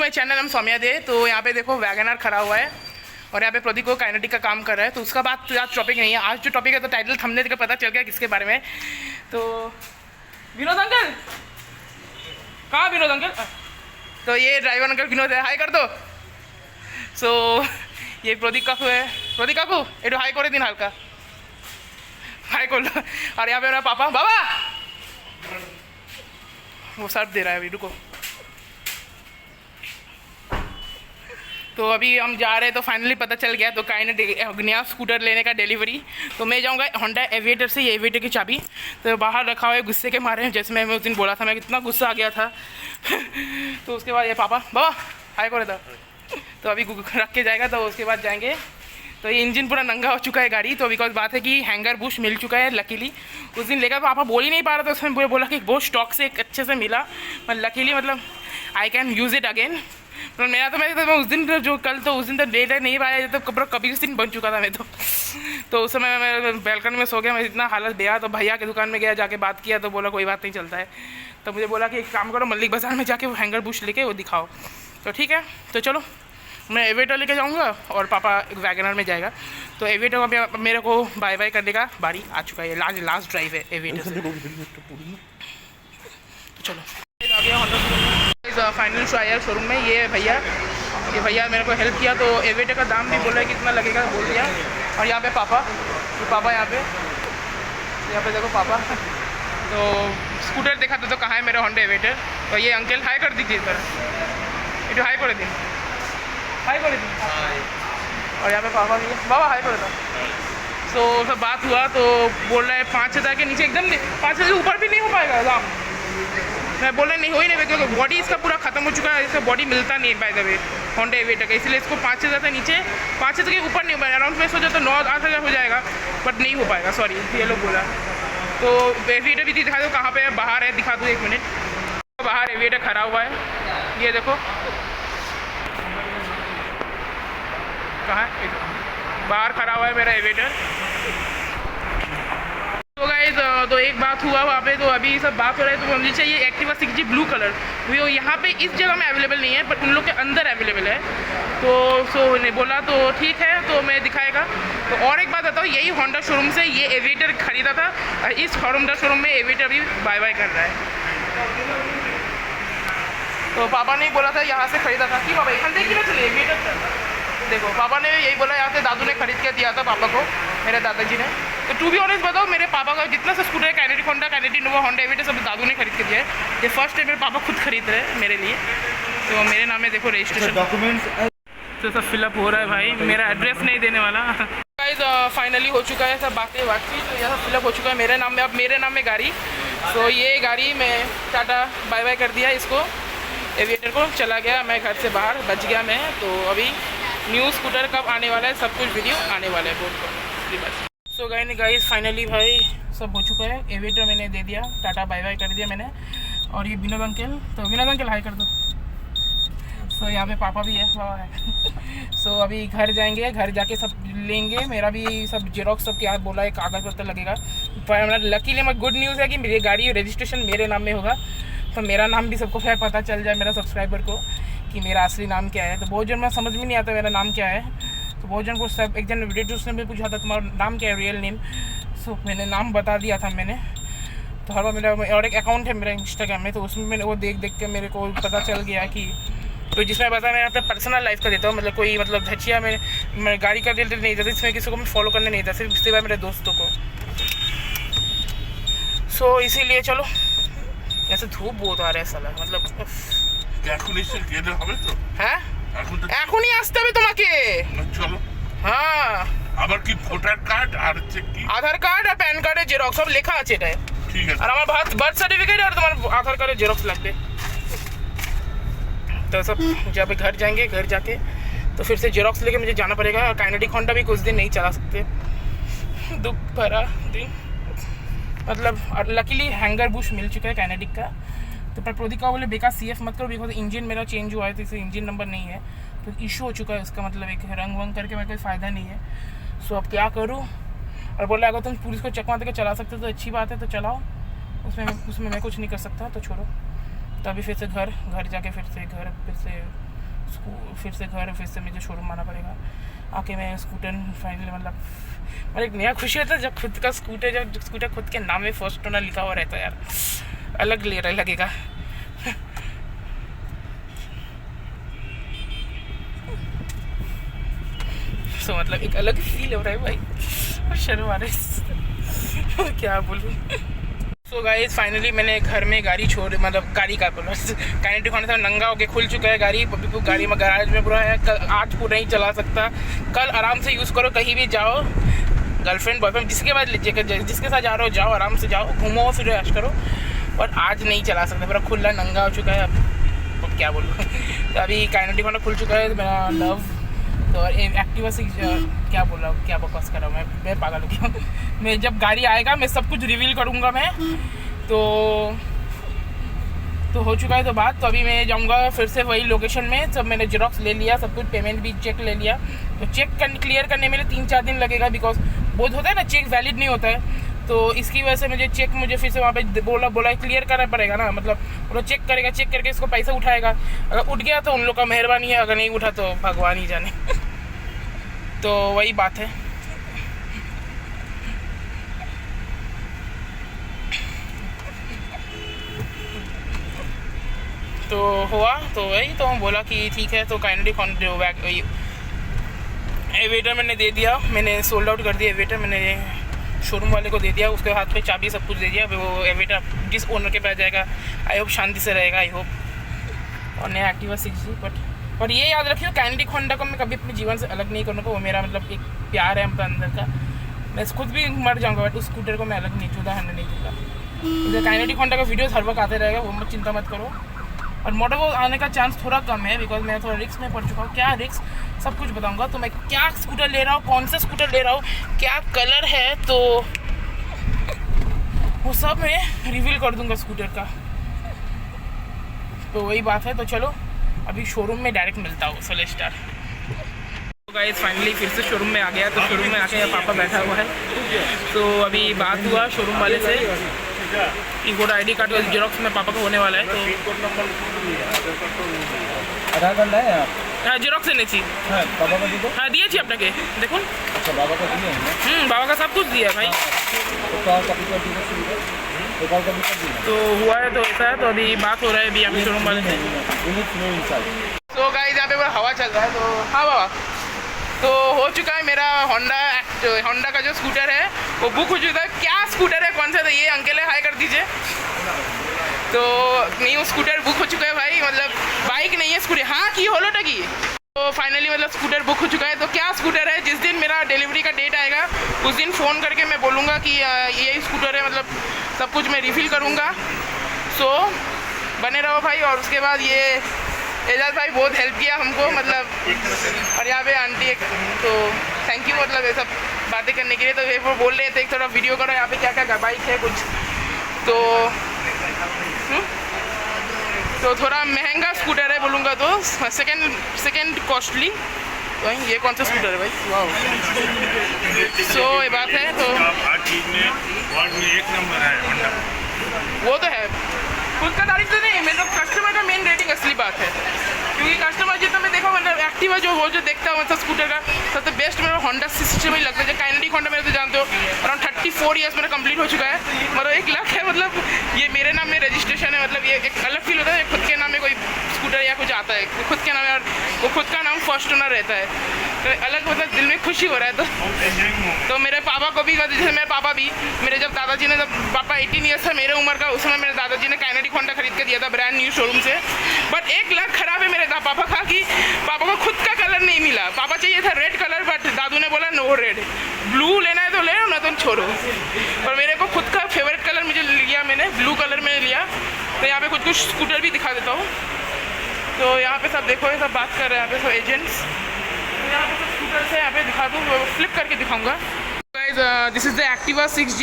My channel, हम सौम्या दे। तो यहाँ पे देखो वैगनर खड़ा हुआ है और यहाँ पे प्रदीप को काइनेटिक का काम कर रहा है। तो उसका बात आज टॉपिक नहीं है। आज जो टॉपिक है तो टाइटल थंबनेल का पता चल गया किसके बारे में। तो विनोद अंकल, कहाँ विनोद अंकल? तो ये ड्राइवर अंकल विनोद है, हाई कर दो। सो ये प्रदीप काकू है। प्रदीप काकू एटू हाई करे दिन हल्का हाई कर लो। और यहाँ पे मेरा पापा, बाबा वो सर्फ दे रहा है अभी, रुको। तो अभी हम जा रहे हैं, तो फाइनली पता चल गया। तो काइनेटिक नया स्कूटर लेने का डिलीवरी। तो मैं जाऊंगा होंडा एविएटर से। ये एविएटर की चाबी तो बाहर रखा हुआ है गुस्से के मारे, जैसे मैं उस दिन बोला था, मैं कितना गुस्सा आ गया था। तो उसके बाद ये पापा, बाबा हाई कर था। तो अभी रख के जाएगा, तो उसके बाद जाएंगे। तो ये इंजन पूरा नंगा हो चुका है गाड़ी। तो बिकॉज बात है कि हैंगर बुश मिल चुका है लकीली। उस दिन लेकर पापा बोल ही नहीं पा रहा था, उसने बोला कि बहुत स्टॉक से एक अच्छे से मिला, पर लकीली मतलब I can use it again. तो मेरा तो मैं उस दिन जो कल, तो उस दिन तो डेट नहीं पाया, तो कभी उस दिन बन चुका था मैं तो उस समय मैं बैल्कनी में सो गया। मैं इतना हालत गया। तो भैया की दुकान में गया, जाके बात किया, तो बोला कोई बात नहीं, चलता है। तो मुझे बोला कि एक काम करो, मल्लिक बाज़ार में जाके वो हैंगर बुश लेके वो दिखाओ। तो ठीक है, तो चलो मैं एविएटर लेके जाऊंगा और पापा वैगनर में जाएगा। तो एविएटर को मेरे को बाय बाय करने का बारी आ चुका है। लास्ट ड्राइव है एविएटर से। तो चलो आ गया होंडा फाइनल शो आया शोरूम में। ये भैया मेरे को हेल्प किया। तो एविएटर का दाम भी बोला है कितना लगेगा, बोल दिया। और यहाँ पे पापा, तो पापा यहाँ पे देखो पापा। तो स्कूटर देखा था, तो कहाँ है मेरा होंडा एविएटर। तो ये अंकल हाई कर दीजिए सर, ये हाई कर दी, हाई कर दी। और यहाँ पे पापा भी, बाबा हाई कर दो। तो सब बात हुआ, तो बोल रहा है 5,000 के नीचे एकदम 5,000 के ऊपर भी नहीं हो पाएगा दाम। मैं बोल रहा नहीं, हो ही नहीं, क्योंकि बॉडी इसका पूरा खत्म हो चुका है। इसका बॉडी मिलता नहीं है by the way Honda aviator का, इसलिए इसको 5,000 से नीचे, 5,000 के ऊपर नहीं हो पाएगा। अराउंड में सोचा तो 9-8,000 हो जाएगा, बट नहीं हो पाएगा, सॉरी ये लोग बोला। तो एविएटर भी दिखा दो कहाँ पे है, बाहर है, दिखा दो 1 मिनट। बाहर एविएटर खड़ा हुआ है, ये देखो कहाँ है, बाहर खड़ा हुआ है मेरा एविएटर। तो गाइस, तो एक बात हुआ वहाँ पे, तो अभी सब बात हो रहा है। तो मुझे चाहिए एक्टिवा 6G ब्लू कलर। वो यहाँ पे इस जगह में अवेलेबल नहीं है, बट उन लोग के अंदर अवेलेबल है। तो ने बोला तो ठीक है, तो मैं दिखाएगा। तो और एक बात बताओ, यही होंडा शोरूम से ये एविएटर खरीदा था, और इस होंडा शोरूम में एविएटर भी बाय बाय कर रहा है। तो पापा ने बोला था यहाँ से खरीदा था कि बाबा यहाँ देखिए ना, चलिए एविएटर देखो। पापा ने यही बोला, यहाँ से दादू ने खरीद के दिया था पापा को, मेरे दादाजी ने। तो टू बी ऑनेस्ट बताओ, मेरे पापा का जितना सा स्कूटर है, काइनेटिक होंडा, काइनेटिक नोवा, होंडा एविएटर, सब दादू ने खरीद के दिया है। ये फर्स्ट टाइम मेरे पापा खुद खरीद रहे हैं मेरे लिए। तो मेरे नाम में देखो रजिस्ट्रेशन डॉक्यूमेंट्स तो सब फिलअप हो रहा है भाई, मेरा एड्रेस नहीं देने वाला। गाइस फाइनली हो चुका है सब बाकी तो यह सब फिलअप हो चुका है मेरे नाम में। अब मेरे नाम में गाड़ी। तो ये गाड़ी में टाटा बाय बाय कर दिया इसको, एविएटर को, चला गया मैं घर से बाहर, बच गया मैं। तो अभी न्यू स्कूटर कब आने वाला है, सब कुछ वीडियो आने वाला है बोल। सो गाइस फाइनली भाई सब हो चुका है। एविएटर मैंने दे दिया, टाटा बाय बाय कर दिया मैंने। और ये विनोद अंकल, तो विनोद अंकल हाई कर दो। सो यहाँ पे पापा भी है, बाबा है। सो अभी घर जाएंगे, घर जाके सब लेंगे। मेरा भी सब जेरोक्स सब क्या बोला है, कागज़ पत्र लगेगा। पर लकीली मैं गुड न्यूज़ है कि मेरी गाड़ी रजिस्ट्रेशन मेरे नाम में होगा। तो मेरा नाम भी सबको फिर पता चल जाए, मेरा सब्सक्राइबर को, कि मेरा असली नाम क्या है। तो बहुत जन में समझ में नहीं आता मेरा नाम क्या है। तो बहुत जन को सब, एक जन रिलेटिव्स ने भी पूछा था तुम्हारा नाम क्या है, रियल नेम। सो मैंने नाम बता दिया था मैंने। तो हर बार मेरा और एक अकाउंट है मेरा इंस्टाग्राम में, तो उसमें मैंने वो देख के मेरे को पता चल गया कि, तो जिसमें पता मैं अपने पर्सनल लाइफ का देता हूँ, मतलब कोई मतलब धचिया मैं गाड़ी का रिलेटेड नहीं देता, इसमें किसी को मैं फॉलो करने नहीं देता, सिर्फ सिवाय मेरे दोस्तों को। सो इसीलिए चलो, ऐसे धूप बहुत आ रहा है साला, मतलब হ্যাঁ এখনই আসতে হবে তোমাকে। চলো। হ্যাঁ আবার কি ভোটার কার্ড আর আধার কার্ড আর প্যান কার্ডের জেরক্স সব লেখা আছে এটায়, ঠিক আছে। আর আমার বার্থ সার্টিফিকেট और তোমার आधार कार्ड जेरोक्स लगते। तो सब जब घर जाएंगे, घर जाके तो फिर से जेरोक्स लेके मुझे जाना पड़ेगा। और काइनेटिक होंडा भी कुछ दिन नहीं चला सकते, दुख भरा दिन मतलब। और लकीली हैंगर बुश मिल चुका है काइनेटिक का। तो पर प्रदीप का बोले बेकार CF मत करो, बिकॉज इंजन मेरा चेंज हुआ है, तो इसे इंजन नंबर नहीं है, तो इशू हो चुका है उसका, मतलब एक रंग वंग करके मेरा कोई फ़ायदा नहीं है। सो अब क्या करूँ। और बोला अगर तुम पुलिस को चकमा देकर चला सकते हो तो अच्छी बात है, तो चलाओ, उसमें मैं कुछ नहीं कर सकता, तो छोड़ो। तो अभी फिर से घर जाके फिर से फिर से घर, फिर से मुझे शोरूम आना पड़ेगा। आके मैं स्कूटर फाइनली मतलब एक नया खुशी होता है जब खुद का स्कूटर, जब स्कूटर खुद के नाम में फर्स्ट ओनर लिखा हुआ रहता है यार, अलग लगेगा। तो मतलब एक अलग फील हो रहा है भाई, और शर्म आ रही है क्या बोलूँ। सो गाइस फाइनली मैंने घर में गाड़ी छोड़, मतलब गाड़ी का बोलो काइनेटिक होने से नंगा होके खुल चुका है गाड़ी। पप्पी गाड़ी में गैराज में पूरा है, कल आज को नहीं चला सकता, कल आराम से यूज़ करो, कहीं भी जाओ, गर्लफ्रेंड बॉयफ्रेंड जिसके बाद लीजिए, जिसके साथ जा रहे हो जाओ, आराम से जाओ, घूमो फिर ऐश करो, और आज नहीं चला सकता, पूरा खुला नंगा हो चुका है। अब क्या बोलूँ तो अभी काइनेटिक होना खुल चुका है मेरा लव। तो एक्टिवा से क्या बोल रहा हूँ, क्या बकवास कर रहा हूँ मैं पागल हो गया हूँ। मैं जब गाड़ी आएगा मैं सब कुछ रिवील करूँगा मैं। तो हो चुका है तो बात। तो अभी मैं जाऊँगा फिर से वही लोकेशन में, सब मैंने जेरोक्स ले लिया, सब कुछ पेमेंट भी चेक ले लिया। तो चेक क्लियर करने में 3-4 दिन लगेगा, बिकॉज बहुत होता है ना चेक वैलिड नहीं होता है, तो इसकी वजह से मुझे फिर से वहाँ पे बोला क्लियर करना पड़ेगा ना, मतलब वो चेक करेगा, चेक करके इसको पैसा उठाएगा। अगर उठ गया तो उन लोग का मेहरबानी है, अगर नहीं उठा तो भगवान ही जाने। तो वही बात है। तो हुआ तो वही, तो हम बोला कि ठीक है, तो काइनेटिक एवेटर मैंने दे दिया, मैंने सोल्ड आउट कर दिया एवेटर, मैंने शोरूम वाले को दे दिया, उसके हाथ में चाबी सब कुछ दे दिया। वो एवेटर जिस ओनर के पास जाएगा आई होप शांति से रहेगा, आई होप। और नया एक्टिवा 6G। पर ये याद रखिए काइनेटिक होंडा को मैं कभी अपने जीवन से अलग नहीं करूँगा, वो मेरा मतलब एक प्यार है मतलब अंदर का। मैं खुद भी मर जाऊँगा बट उस स्कूटर को मैं अलग नहीं छूता, हंड्रेड नहीं छूता। काइनेटिक होंडा का वीडियो हर वक्त आते रहेगा, वो मत चिंता मत करो। और मोटो आने का चांस थोड़ा कम है, बिकॉज मैं थोड़ा रिस्क में पड़ चुका हूँ। क्या रिस्क सब कुछ बताऊँगा। तो मैं क्या स्कूटर ले रहा हूँ, कौन सा स्कूटर ले रहा हूँ, क्या कलर है, तो वो सब मैं रिवील कर दूँगा स्कूटर का। तो वही बात है। तो चलो अभी शोरूम में डायरेक्ट मिलता हूँ सोलेस्टार। तो गाइस फाइनली फिर से शोरूम में आ गया। तो शोरूम में आके पापा बैठा हुआ है। तो अभी बात हुआ शोरूम वाले से, इनकोड ID कार्ड का जेरोक्स में पापा को होने वाला है। तो आधार कार्ड है हाँ जेरोक्स देने चाहिए। बाबा का दीजिए। हाँ दिए अपने के देखो। अच्छा बाबा का दिए। बाबा का सब कुछ दिया भाई। तो हुआ है तो ऐसा है। तो अभी बात हो रहा है अभी यहाँ पे शोरूम वाले से। तो गाइस यहाँ पे पूरा हवा चल रहा है। तो हाँ बाबा, तो हो चुका है मेरा होंडा का जो स्कूटर है वो बुक हो चुका है। क्या स्कूटर है, कौन सा था ये, अंकल है, हाई कर दीजिए। तो नहीं वो स्कूटर बुक हो चुका है भाई, मतलब बाइक नहीं है स्कूटर। हाँ की होलो टकी। तो फाइनली मतलब स्कूटर बुक हो चुका है। तो क्या स्कूटर है, जिस दिन मेरा डिलीवरी का डेट आएगा उस दिन फ़ोन करके मैं बोलूँगा कि यही स्कूटर है, मतलब सब कुछ मैं रिफ़िल करूँगा। सो बने रहो भाई। और उसके बाद ये एजाज भाई बहुत हेल्प किया हमको, मतलब, और यहाँ पे आंटी एक, तो थैंक यू, मतलब ये सब बातें करने के लिए। तो ये वो बोल रहे थे एक थोड़ा वीडियो करो यहाँ पे क्या क्या बाइक है कुछ। तो थोड़ा महंगा स्कूटर है बोलूँगा तो सेकेंड कॉस्टली। तो ये कौन सा स्कूटर है भाई, वाह। सो ये बात है। तो हर चीज़ में वर्ल्ड में एक नंबर है होंडा। वो तो है, खुद का तारीफ तो नहीं, मतलब कस्टमर का मेन रेटिंग असली बात है। क्योंकि कस्टमर जितना मैं देखा, मतलब एक्टिवा जो देखता हूँ मतलब स्कूटर का सबसे बेस्ट मेरा होंडा सिस्टम ही लगता है। जो काइनेटिक होंडा मेरे तो जानते हो अराउंड 34 ईयर्स मेरा कंप्लीट हो चुका है, मतलब 1 लाख है, मतलब ये मेरे नाम में रजिस्ट्रेशन है। मतलब ये एक अलग फील होता है खुद के नाम में कोई स्कूटर या कुछ आता है, खुद के नाम है, और वो खुद का नाम फर्स्ट ओनर रहता है, तो अलग मतलब दिल में खुशी हो रहा है। तो मेरे पापा को भी, जैसे मेरे पापा भी, मेरे जब दादाजी ने, जब पापा 18 ईयर्स था मेरे उम्र का, उसमें मेरे दादाजी ने काइनेटिक होंडा खरीद के दिया था ब्रांड न्यू शोरूम से। बट 1 लाख खराब है मेरे पापा का कि पापा को खुद का कलर नहीं मिला। पापा चाहिए था रेड कलर, बट दादू ने बोला नो रेड, ब्लू लेना है तो ले लो ना तो छोड़ो। और मेरे को खुद का फेवरेट कलर मुझे लिया, मैंने ब्लू कलर में लिया। तो यहाँ पे कुछ स्कूटर भी दिखा देता हूँ। तो यहाँ पे सब देखो, ये सब बात कर रहे हैं यहाँ पे सब एजेंट्स। तो यहाँ पे सब स्कूटर से यहाँ पे दिखा दूँ, फ्लिप करके दिखाऊँगा। This is the Activa 6G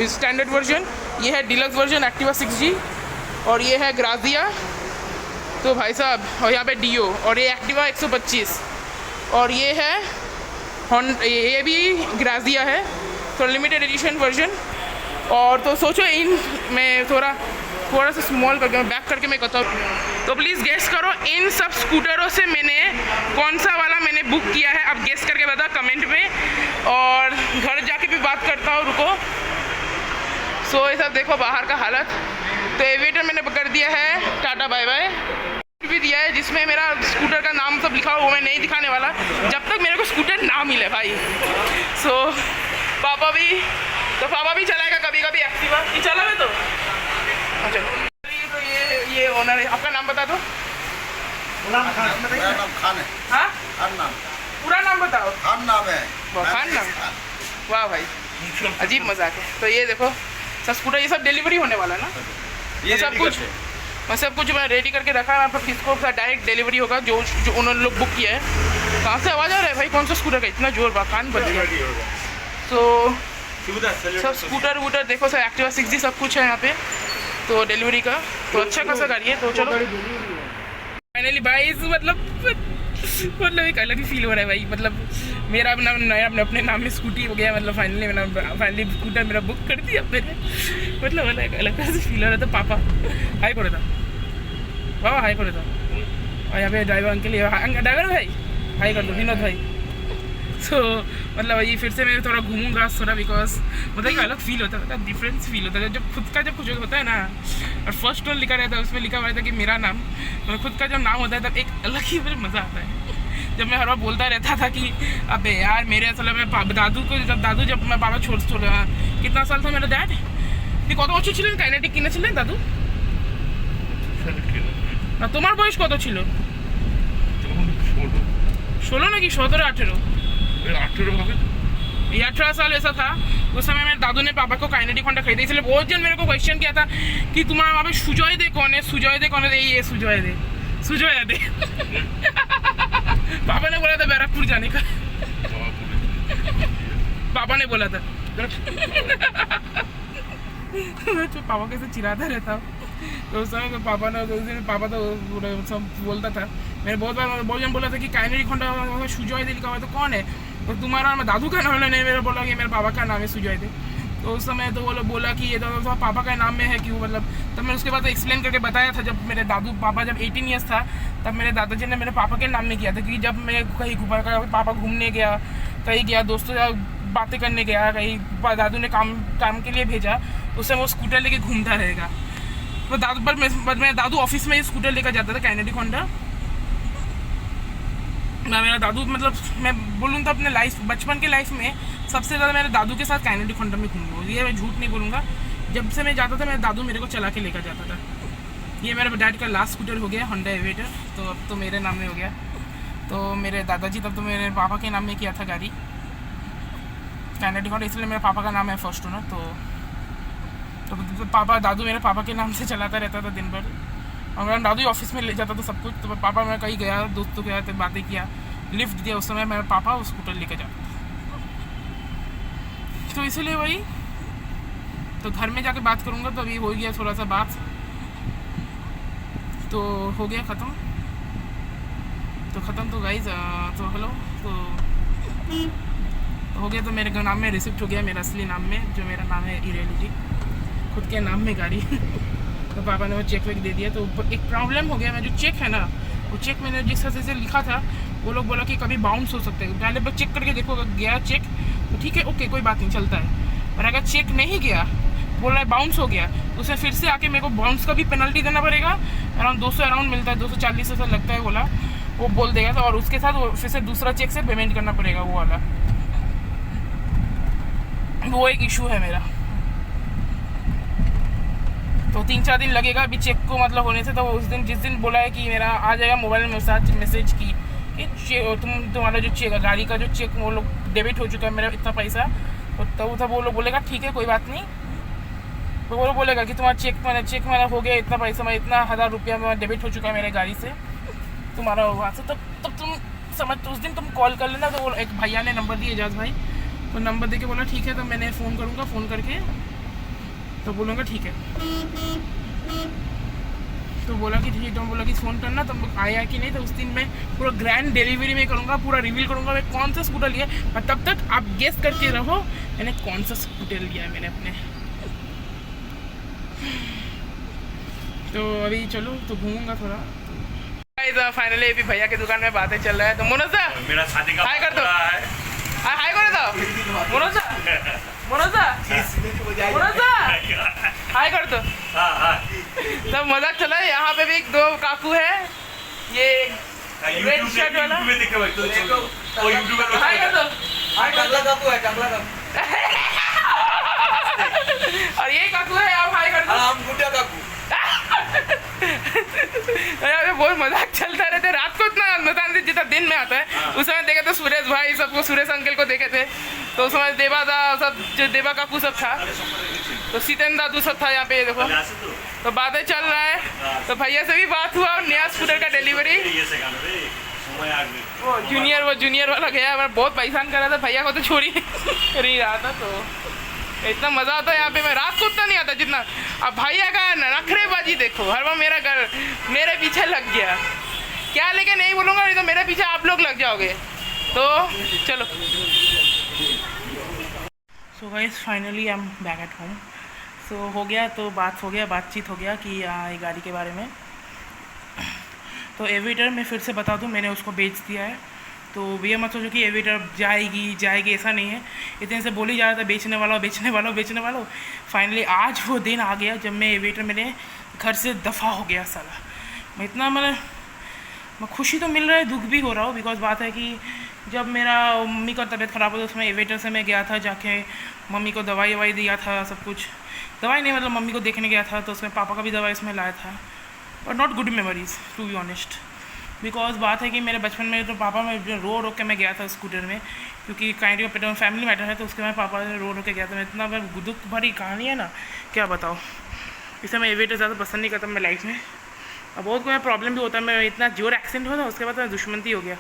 standard version. ये है डिलक्स वर्जन एक्टिवा 6G, और ये है ग्राजिया। तो भाई साहब, और यहाँ पे डियो, और ये एक्टिवा 125, और ये है ये भी ग्राजिया है, तो लिमिटेड एडिशन वर्जन। और तो सोचो इन मैं थोड़ा थोड़ा सा स्मॉल करके मैं बैक करके मैं कहता हूँ। तो प्लीज़ गेस करो इन सब स्कूटरों से मैंने कौन सा वाला मैंने बुक किया है, अब गेस करके बताओ कमेंट में, और घर जाके भी बात करता हूँ, रुको। सो ये सब देखो बाहर का हालत। तो एविएटर मैंने कर दिया है टाटा बाय बाय भी दिया है, जिसमें मेरा स्कूटर का नाम सब लिखा हुआ, वो मैं नहीं दिखाने वाला जब तक मेरे को स्कूटर ना मिले भाई। सो पापा भी चलाएगा कभी कभी एक्टिवा, ये चला है तो अच्छा। तो ये ओनर है, आपका नाम बता दो। मेरा नाम खान है। हाँ, खान नाम। पूरा नाम बताओ। खान नाम है। खान नाम, वाह भाई अजीब मजाक है। तो ये देखो सब स्कूटर, ये सब डिलीवरी होने वाला है ना, ये सब कुछ मैं रेडी करके रखा है। मैं किसको डायरेक्ट डिलीवरी होगा जो उन्होंने लोग बुक किया है। कहाँ से आवाज़ आ रहा है भाई, कौन सा स्कूटर का इतना जोर कान बज गया। तो सब स्कूटर वूटर देखो, सब एक्टिवा 6G सब कुछ है यहाँ पे, तो डिलीवरी का तो अच्छा खासा गाड़ी है। तो चलो फाइनली भाई, मतलब एक अलग ही फील हो रहा है भाई। मतलब मेरा अपना नया अपने नाम में स्कूटी हो गया, मतलब फाइनली स्कूटर मेरा बुक कर दिया मैंने। मतलब अलग से फील हो रहा था। पापा हाई करे था, बाबा हाई करे था, और यहाँ पे ड्राइवर अंकल, ड्राइवर भाई हाई कर दो, विनोद भाई। सो मतलब ये फिर से मैं थोड़ा घूमूंगा थोड़ा, बिकॉज मतलब एक अलग फील होता है, डिफरेंस फील होता है जब खुद का जब कुछ होता है ना। और फर्स्ट टोन लिखा रहता है, उसमें लिखा हुआ था कि मेरा नाम, मतलब खुद का जब नाम होता है तब एक अलग ही मज़ा आता है। जब मैं हर बार बोलता रहता था कि अबे यार मेरे असल में दादू जब मैं बाबा छोड़ कितना साल था मेरा डैड, কত বছর ছিলেন কাইনেটিক কিনেছিলেন দাদু? না তোমার বয়স কত ছিল? 16 नाकि 17 18? 18 হবে। ये 18 साल ऐसा था। उस समय मेरे दादू ने पापा को काइनेटिक होंडा खरीदी, इसलिए बहुत जन मेरे को क्वेश्चन किया था कि तुम्हारा वहाँ पे सुजय दे कौन है, सुजय दे कौन है? ये सुजय दे पापा ने बोला था बैरकपुर जाने का, पापा ने बोला था। तो पापा कैसे चिढ़ाता रहता हूँ, तो उस समय पापा तो सब बोलता था। मैंने बहुत जन बोला था कि काइनेटिक होंडा सुजय दे लिखा हुआ है, तो कौन है? तो तुम्हारा दादू का नाम है? नहीं, मेरे बोला कि मेरे पापा का नाम है सुजय दे। तो उस समय तो वो लोग बोला कि ये तो पापा का नाम में है क्यों, मतलब तब मैं उसके बाद एक्सप्लेन करके बताया था। जब मेरे पापा जब 18 ईयर्स था तब मेरे दादाजी ने मेरे पापा के नाम में किया था, क्योंकि जब मैं कहीं पापा घूमने गया, कहीं गया दोस्तों से बातें करने गया, कहीं दादू ने काम के लिए भेजा, उस समय वो स्कूटर लेके घूमता रहेगा। तो मेरा दादू ऑफिस में स्कूटर लेकर जाता था काइनेटिक होंडा। मेरा दादू, मतलब मैं बोलूँ तो अपने लाइफ बचपन के लाइफ में सबसे ज़्यादा मेरे दादू के साथ काइनेटिक होंडा में घूमा, ये मैं झूठ नहीं बोलूँगा। जब से मैं जाता था मेरा दादू मेरे को चला के लेकर जाता था। ये मेरे डैड का लास्ट स्कूटर हो गया होंडा एविएटर, तो अब तो मेरे नाम में हो गया। तो मेरे दादाजी तब तो मेरे पापा के नाम में किया था गाड़ी काइनेटिक होंडा, इसलिए मेरे पापा का नाम है फर्स्ट ओनर। तो पापा दादू मेरे पापा के नाम से चलाता रहता था दिन भर, और मेरा दादू ऑफिस में ले जाता था सब कुछ। तो पापा मैं कहीं गया, दोस्तों के साथ बातें किया, लिफ्ट दिया, उस समय मेरा पापा वो स्कूटर लेकर जाता था। तो इसीलिए वही, तो घर में जाके बात करूँगा। तो अभी हो गया थोड़ा सा बात, तो हो गया ख़त्म। तो गाइस, तो हेलो, तो हो गया। तो मेरे नाम में रिसिप्ट हो गया, मेरा असली नाम में, जो मेरा नाम है इरेलिटी, खुद के नाम में गाड़ी। तो पापा ने वो चेक वेक दे दिया। तो एक प्रॉब्लम हो गया, मैं जो चेक है ना, वो चेक मैंने जिस तरह से लिखा था, वो लोग बोला कि कभी बाउंस हो सकता है। पहले चेक करके देखो, अगर गया चेक तो ठीक है, ओके कोई बात नहीं, चलता है। और अगर चेक नहीं गया, बोल रहा है बाउंस हो गया, तो उसे फिर से आके मेरे को बाउंस का भी पेनल्टी देना पड़ेगा। अराउंड 200 अराउंड मिलता है, 240 ऐसा लगता है बोला, वो बोल देगा। तो और उसके साथ वो फिर से दूसरा चेक से पेमेंट करना पड़ेगा, वो वाला, वो एक इशू है मेरा। तो 3-4 दिन लगेगा अभी चेक को मतलब होने से। तो उस दिन जिस दिन बोला है कि मेरा आ जाएगा, मोबाइल में मैसेज की कि तुम्हारा जो चेक, गाड़ी का जो चेक, वो लोग डेबिट हो चुका है मेरा इतना पैसा। तो तब वो लोग बोलेगा ठीक है कोई बात नहीं, तो वो लोग बोलेगा कि तुम्हारा चेक मेरा हो गया, इतना पैसा, मैं इतना 1000 रुपया में डेबिट हो चुका है मेरे गाड़ी से तुम्हारा वहाँ से। तब तुम समझ, तो उस दिन तुम कॉल कर लेना। तो वो एक भैया ने नंबर दिया, एजाज भाई, तो नंबर दे के बोला ठीक है। तो मैंने फ़ोन करूँगा, फ़ोन करके तो बोलूँगा ठीक है। तो बोला कि ठीक है, बोला कि फ़ोन करना। तो आया कि नहीं, तो उस दिन मैं पूरा ग्रैंड डिलीवरी में करूँगा, पूरा रिवील करूँगा मैं कौन सा स्कूटर लिया। और तब तक आप गेस करके रहो मैंने कौन सा स्कूटर लिया है मैंने अपने। तो अभी चलो तो घूमूंगा थोड़ा। फाइनली अभी भैया की दुकान में बातें चल रहा है। तो मोनोसा मेरा शादी का हाय कर दो, है। हाय कर दो मोनोसा, मोनोसा मोनोसा हाय कर दो। हाँ हाँ सब मजाक चला है। यहाँ पे भी दो काकू है, ये रेड शर्ट वाला। यूट्यूब में देखो भाई, तो वो यूट्यूब में हाय कर दो। हाय टकला काकू है, टकला काकू। और ये काकू है, आप हाय कर दो। हाँ, हम गुड्डा काकू। अरे बहुत मजाक चलता रहता है। रात को इतना मजा नहीं जितना दिन में आता है। उस समय देखे थे सुरेश भाई सबको, सुरेश अंकल को देखे थे, तो उस समय देवा दा सब, जो देवा काकू सब था, तो सीतेन दादू सब था यहाँ पे। देखो तो बातें चल रहा है। तो भैया से भी बात हुआ, और नया स्कूटर का डिलीवरी। वो जूनियर वाला गया, मैं बहुत परेशान कर रहा था भैया को, तो छोड़ी नहीं रहा था। तो इतना मज़ा आता है यहाँ पे। मैं रात को उतना नहीं आता जितना। अब भैया का नखरेबाजी देखो, हर बार मेरा घर मेरे पीछे लग गया। क्या लेके नहीं बोलूँगा, नहीं तो मेरे पीछे आप लोग लग जाओगे। तो चलो। So guys finally I am back at home. सो हो गया, तो बातचीत हो गया कि ये गाड़ी के बारे में। तो एविटर मैं फिर से बता दूँ, मैंने उसको बेच दिया है। तो भैया मत सोचो कि एविटर जाएगी, ऐसा नहीं है। इतने से बोल ही जा रहा था बेचने वाला। फाइनली आज वो दिन आ गया जब मैं एविटर मेरे घर से दफ़ा हो गया साला। मैं इतना मैं खुशी तो मिल रहा है, दुख भी हो रहा हूँ। बिकॉज बात है कि जब मेरा मम्मी का तबीयत ख़राब हो तो उसमें एविटर से मैं गया था, जाके मम्मी को दवाई दिया था, सब कुछ। दवाई नहीं मतलब मम्मी को देखने गया था, तो उसमें पापा का भी दवाई इसमें लाया था। But not good memories to be honest. Because बात है कि मेरे बचपन में तो पापा में रो के मैं गया था स्कूटर में, क्योंकि काइंड ऑफ फैमिली मैटर है, तो उसके मैं पापा रो के गया था। मैं इतना दुख भरी कहानी है ना, क्या बताओ। इसलिए मैं एविएटर ज़्यादा पसंद नहीं करता मैं लाइफ में। और बहुत कोई प्रॉब्लम भी होता है। मैं इतना जोर एक्सीडेंट हुआ था, उसके बाद मैं दुश्मनी हो गया।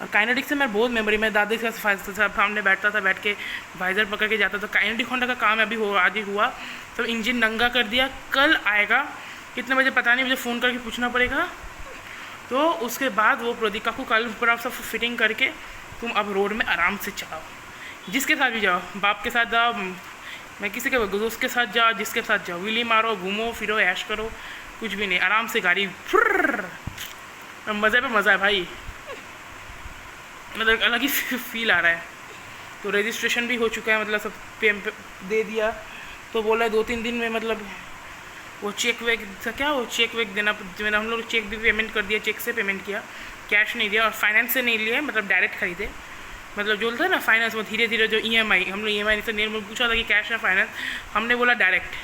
और काइनेटिक से मैं बहुत मेमोरी, मैं दादी के सामने बैठता था, बैठ के वाइजर पकड़ के जाता था। काइनेटिक होंडा का काम अभी आज ही हुआ, तो इंजन नंगा कर दिया। कल आएगा, कितने बजे पता नहीं, मुझे फ़ोन करके पूछना पड़ेगा। तो उसके बाद वो प्रदीका को कल पूरा सब फिटिंग करके तुम अब रोड में आराम से चलाओ, जिसके साथ भी जाओ, बाप के साथ जाओ, मैं किसी के दोस्त के साथ जाओ, जिसके साथ जाओ, विली मारो, घूमो फिरो, ऐश करो, कुछ भी नहीं, आराम से गाड़ी मज़े पे मज़ा है भाई। मतलब अलग ही फील आ रहा है। तो रजिस्ट्रेशन भी हो चुका है, मतलब सब पे दे दिया। तो बोला 2-3 दिन में मतलब वो चेक वेक देना, हम लोग चेक भी पेमेंट कर दिया, चेक से पेमेंट किया, कैश नहीं दिया। और फाइनेंस से नहीं लिए, मतलब डायरेक्ट खरीदे। मतलब जो होता है ना फाइनेंस, वो धीरे धीरे जो EMI, हम लोग EMI से नहीं पूछा था कि कैश है फाइनेंस, हमने बोला डायरेक्ट।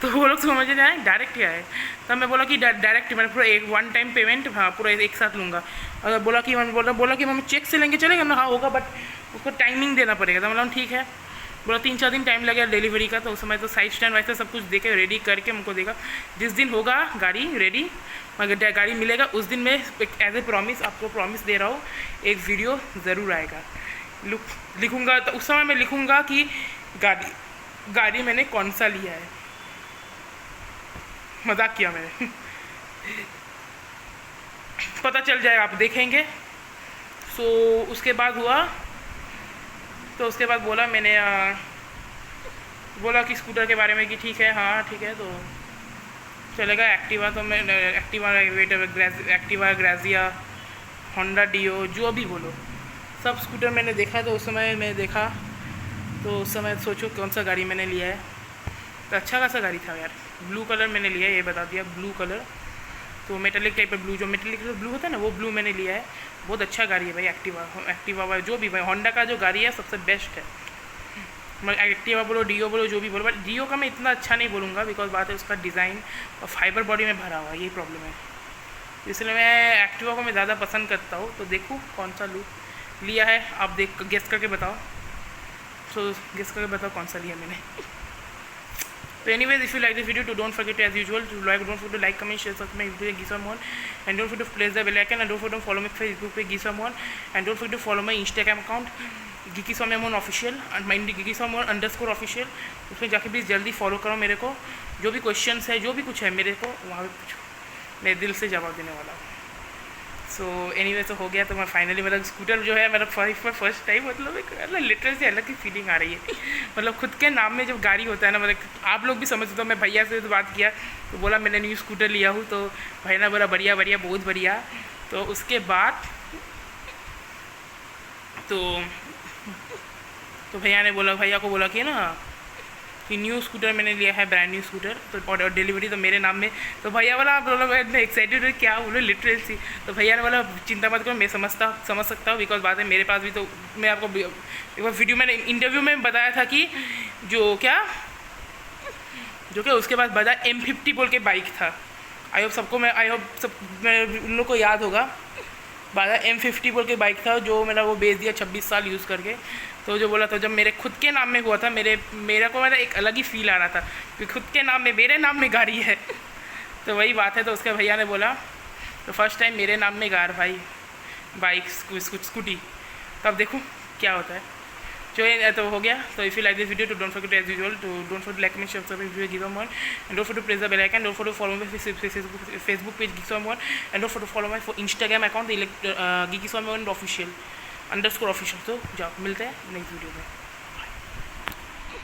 तो वो लोग समझ जाए डायरेक्ट क्या है। तब मैं बोला कि डायरेक्ट, मैंने पूरा एक 1 टाइम पेमेंट, हाँ पूरा एक साथ लूँगा। और बोला कि हम चेक से लेंगे, चलेगा ना, हाँ होगा, बट उसको टाइमिंग देना पड़ेगा। तो मतलब ठीक है। बोला 3-4 दिन टाइम लगेगा डिलीवरी का। तो उस समय तो साइड स्टैंड वैसे सब कुछ देके रेडी करके हमको देगा। जिस दिन होगा गाड़ी रेडी, मगर गाड़ी मिलेगा उस दिन मैं एज ए प्रॉमिस आपको प्रॉमिस दे रहा हूँ, एक वीडियो ज़रूर आएगा। लिखूँगा, तो उस समय मैं लिखूँगा कि गाड़ी मैंने कौन सा लिया है। मजाक किया मैंने पता चल जाएगा, आप देखेंगे। सो उसके बाद हुआ, तो उसके बाद बोला मैंने बोला कि स्कूटर के बारे में कि ठीक है, हाँ ठीक है, तो चलेगा। एक्टिवा, तो मैं एक्टिवा, ग्रेजिया, होंडा डियो, जो भी बोलो, सब स्कूटर मैंने देखा। तो उस समय मैं देखा, तो उस समय सोचो कौन सा गाड़ी मैंने लिया है। तो अच्छा खासा गाड़ी था यार। ब्लू कलर मैंने लिया है, ये बता दिया, ब्लू कलर। तो मेटेलिक टाइप ब्लू, जो मेटेलिक ब्लू होता है ना, वो ब्लू मैंने लिया है। बहुत अच्छा गाड़ी है भाई एक्टिवा जो भी भाई, होंडा का जो गाड़ी है सबसे बेस्ट है। एक्टिवा बोलो, डियो बोलो, जो भी बोलो, बट डियो का मैं इतना अच्छा नहीं बोलूँगा। बिकॉज बात है उसका डिज़ाइन और फाइबर बॉडी में भरा हुआ, यही प्रॉब्लम है। इसलिए मैं एक्टिवा को मैं ज़्यादा पसंद करता हूँ। तो देखूँ कौन सा लिया है, आप गेस करके बताओ। सो गेस करके बताओ कौन सा लिया मैंने। So anyways, if you like this video, don't forget to, as usual, don't forget to like, comment, share, subscribe my YouTube Gisa Mohan, and don't forget to press the bell icon, and don't forget to follow my Facebook page Gisa Mohan, and don't forget to follow my Instagram account Gisa Mohan official and my Gisa Mohan _official। उसमें जाके please जल्दी follow करो मेरे को। जो भी questions है, जो भी कुछ है मेरे को वहाँ पे पूछो, मैं दिल से जवाब देने वाला हूँ। सो सो एनीवे तो हो गया। तो मैं फाइनली मतलब स्कूटर जो है मेरा फर्स्ट टाइम मतलब एक लिटरल से अलग की फीलिंग आ रही है। मतलब खुद के नाम में जब गाड़ी होता है ना, मतलब आप लोग भी समझते हो। मैं भैया से तो बात किया तो बोला मैंने न्यू स्कूटर लिया हूँ, तो भैया ने बोला बढ़िया बढ़िया बहुत बढ़िया। तो उसके बाद तो भैया को बोला कि ना कि न्यू स्कूटर मैंने लिया है, ब्रांड न्यू स्कूटर, तो और डिलीवरी तो मेरे नाम में। तो भैया वाला आप बोला मैं एक्साइटेड है क्या बोलो लिटरल सी। तो भैया ने बोला चिंता मत करो, मैं समझ सकता हूँ, बिकॉज बात है मेरे पास भी। तो मैं आपको एक बार वीडियो मैंने इंटरव्यू में बताया था कि जो क्या उसके पास बजाज M50 बोल के बाइक था। आई होप सब उन लोग को याद होगा। बजाज M50 बोल के बाइक था जो मैंने वो बेच दिया 26 साल यूज़ करके। तो जो बोला था जब मेरे खुद के नाम में हुआ था, मेरा को मतलब एक अलग ही फील आ रहा था कि खुद के नाम में मेरे नाम में गाड़ी है। तो वही बात है। तो उसके भैया ने बोला तो फर्स्ट टाइम मेरे नाम में कार भाई, बाइक स्कूटी। तो अब देखो क्या होता है। जो ये तो हो गया। तो if you like this video तो don't forget as usual to don't forget like, comment, share, subscribe, give a more and don't forget to press the bell icon, don't forget to follow my Facebook page Geekswarm1 and don't forget to follow my Instagram account Geekswarm1 official _official. तो जाओ मिलते हैं next video में।